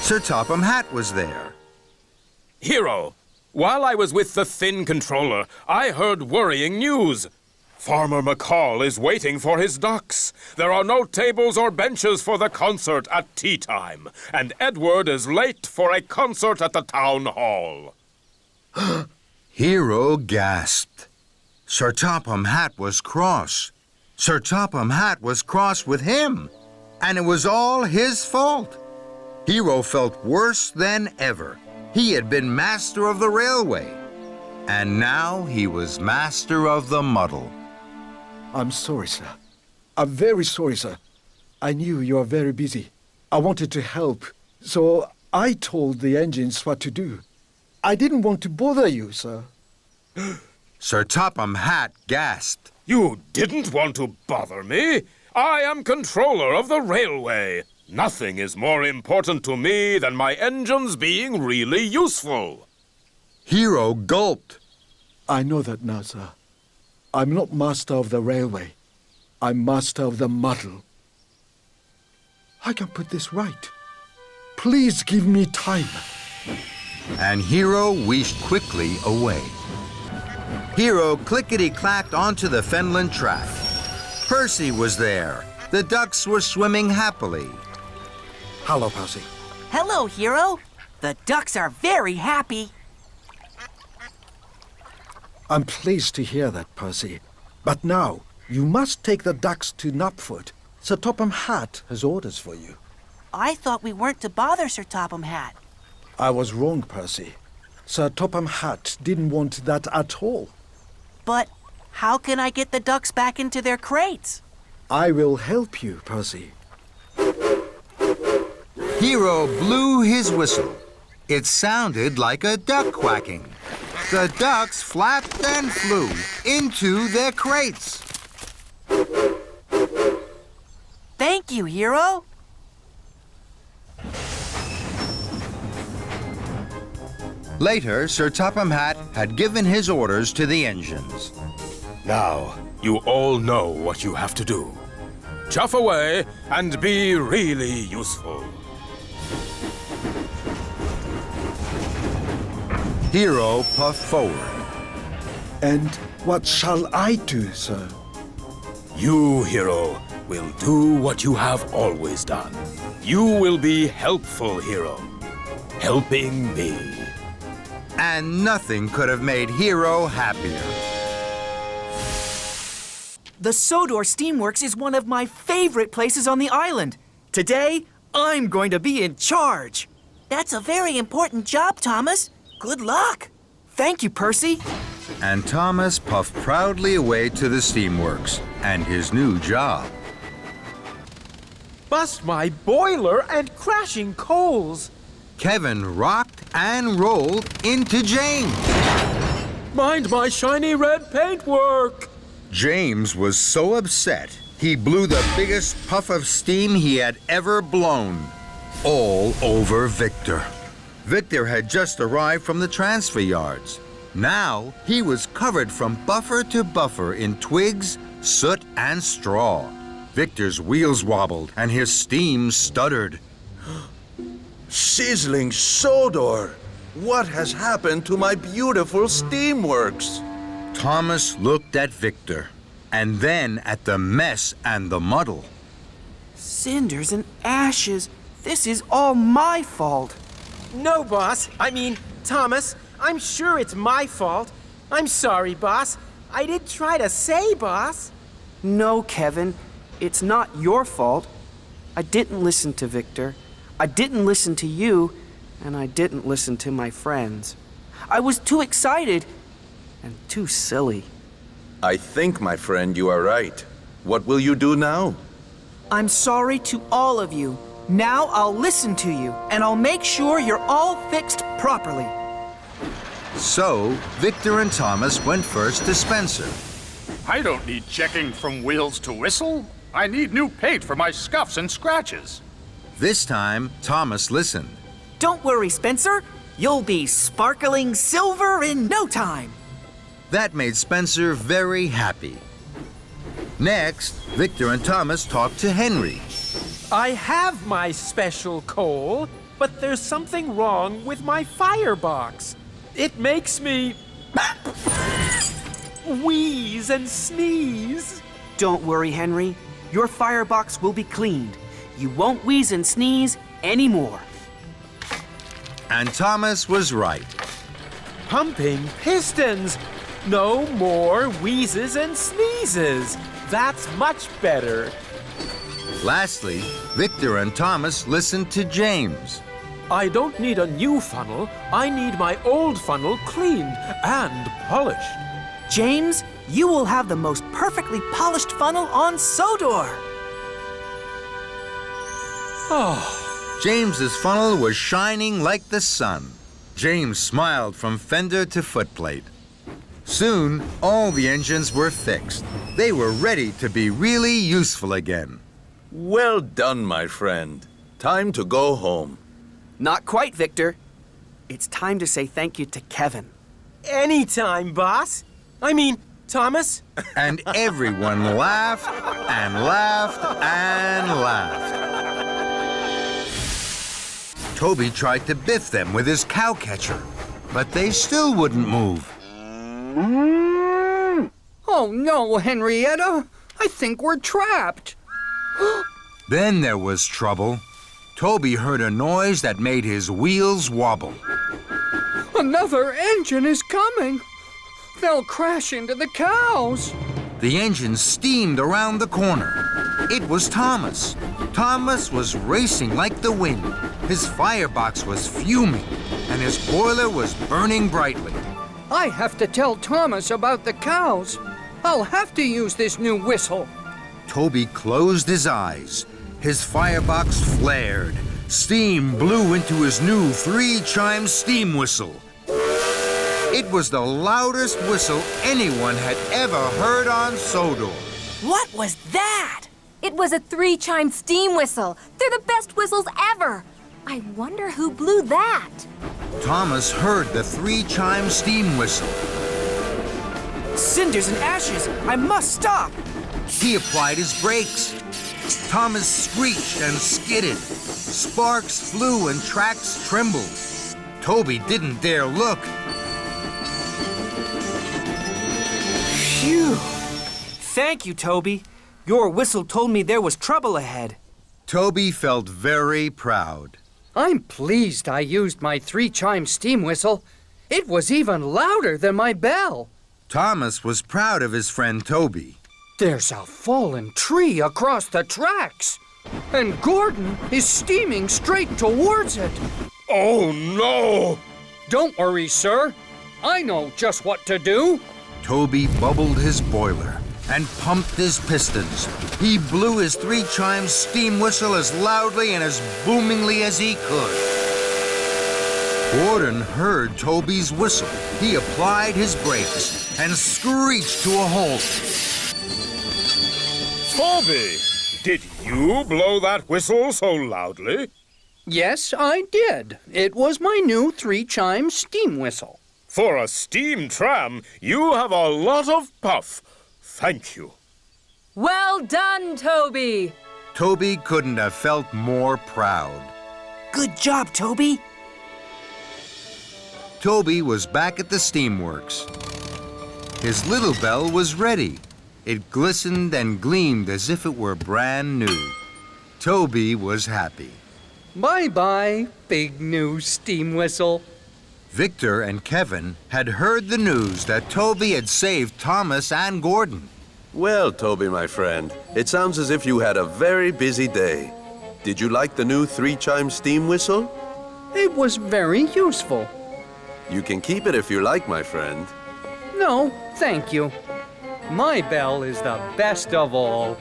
Sir Topham Hatt was there. Hiro, while I was with the Thin Controller, I heard worrying news. Farmer McCall is waiting for his ducks. There are no tables or benches for the concert at tea time, and Edward is late for a concert at the town hall. Hiro gasped. Sir Topham Hatt was cross. Sir Topham Hatt was cross with him, and it was all his fault. Hiro felt worse than ever. He had been master of the railway, and now he was master of the muddle. I'm sorry, sir. I'm very sorry, sir. I knew you were very busy. I wanted to help, so I told the engines what to do. I didn't want to bother you, sir. Sir Topham Hatt gasped. You didn't want to bother me. I am controller of the railway. Nothing is more important to me than my engines being really useful. Hiro gulped. I know that now, sir. I'm not master of the railway. I'm master of the muddle. I can put this right. Please give me time. And Hiro wheezed quickly away. Hiro clickety-clacked onto the Fenland track. Percy was there. The ducks were swimming happily. Hello, Percy. Hello, Hiro. The ducks are very happy. I'm pleased to hear that, Percy. But now, you must take the ducks to Knapford. Sir Topham Hatt has orders for you. I thought we weren't to bother Sir Topham Hatt. I was wrong, Percy. Sir Topham Hatt didn't want that at all. But how can I get the ducks back into their crates? I will help you, Percy. Hiro blew his whistle. It sounded like a duck quacking. The ducks flapped and flew into their crates. Thank you, Hiro. Later, Sir Topham Hatt had given his orders to the engines. Now, you all know what you have to do. Chuff away and be really useful. Hiro puffed forward. And what shall I do, sir? You, Hiro, will do what you have always done. You will be helpful, Hiro. Helping me. And nothing could have made Hiro happier. The Sodor Steamworks is one of my favorite places on the island. Today, I'm going to be in charge. That's a very important job, Thomas. Good luck. Thank you, Percy. And Thomas puffed proudly away to the steamworks and his new job. Bust my boiler and crashing coals. Kevin rocked and rolled into James. Mind my shiny red paintwork. James was so upset, he blew the biggest puff of steam he had ever blown. All over Victor. Victor had just arrived from the transfer yards. Now he was covered from buffer to buffer in twigs, soot, and straw. Victor's wheels wobbled and his steam stuttered. Sizzling Sodor! What has happened to my beautiful steamworks? Thomas looked at Victor, and then at the mess and the muddle. Cinders and ashes. This is all my fault. No, boss. I mean, Thomas, I'm sure it's my fault. I'm sorry, boss. I did try to say, boss. No, Kevin. It's not your fault. I didn't listen to Victor. I didn't listen to you. And I didn't listen to my friends. I was too excited and too silly. I think, my friend, you are right. What will you do now? I'm sorry to all of you. Now I'll listen to you, and I'll make sure you're all fixed properly. So, Victor and Thomas went first to Spencer. I don't need checking from wheels to whistle. I need new paint for my scuffs and scratches. This time, Thomas listened. Don't worry, Spencer. You'll be sparkling silver in no time. That made Spencer very happy. Next, Victor and Thomas talked to Henry. I have my special coal. but there's something wrong with my firebox. It makes me wheeze and sneeze. Don't worry, Henry. Your firebox will be cleaned. You won't wheeze and sneeze anymore. And Thomas was right. Pumping pistons. No more wheezes and sneezes. That's much better. Lastly, Victor and Thomas listened to James. I don't need a new funnel. I need my old funnel cleaned and polished. James, you will have the most perfectly polished funnel on Sodor. James's funnel was shining like the sun. James smiled from fender to footplate. Soon, all the engines were fixed. They were ready to be really useful again. Well done, my friend. Time to go home. Not quite, Victor. It's time to say thank you to Kevin. Anytime, boss. I mean, Thomas. And everyone laughed and laughed and laughed. Toby tried to biff them with his cow catcher, but they still wouldn't move. Oh no, Henrietta! I think we're trapped. Then there was trouble. Toby heard a noise that made his wheels wobble. Another engine is coming. They'll crash into the cows. The engine steamed around the corner. It was Thomas. Thomas was racing like the wind. His firebox was fuming, and his boiler was burning brightly. I have to tell Thomas about the cows. I'll have to use this new whistle. Toby closed his eyes. His firebox flared. Steam blew into his new 3-chime steam whistle. It was the loudest whistle anyone had ever heard on Sodor. What was that? It was a 3-chime steam whistle. They're the best whistles ever. I wonder who blew that. Thomas heard the 3-chime steam whistle. Cinders and ashes! I must stop! He applied his brakes. Thomas screeched and skidded. Sparks flew and tracks trembled. Toby didn't dare look. Phew! Thank you, Toby. Your whistle told me there was trouble ahead. Toby felt very proud. I'm pleased I used my 3-chime steam whistle. It was even louder than my bell. Thomas was proud of his friend Toby. There's a fallen tree across the tracks. And Gordon is steaming straight towards it. Oh, no! Don't worry, sir. I know just what to do. Toby bubbled his boiler and pumped his pistons. He blew his 3-chime steam whistle as loudly and as boomingly as he could. Gordon heard Toby's whistle. He applied his brakes and screeched to a halt. Toby, did you blow that whistle so loudly? Yes, I did. It was my new 3-chime steam whistle. For a steam tram, you have a lot of puff. Thank you. Well done, Toby. Toby couldn't have felt more proud. Good job, Toby. Toby was back at the steamworks. His little bell was ready. It glistened and gleamed as if it were brand new. Toby was happy. Bye-bye, big new steam whistle. Victor and Kevin had heard the news that Toby had saved Thomas and Gordon. Well, Toby, my friend, it sounds as if you had a very busy day. Did you like the new 3-chime steam whistle? It was very useful. You can keep it if you like, my friend. No, thank you. My bell is the best of all.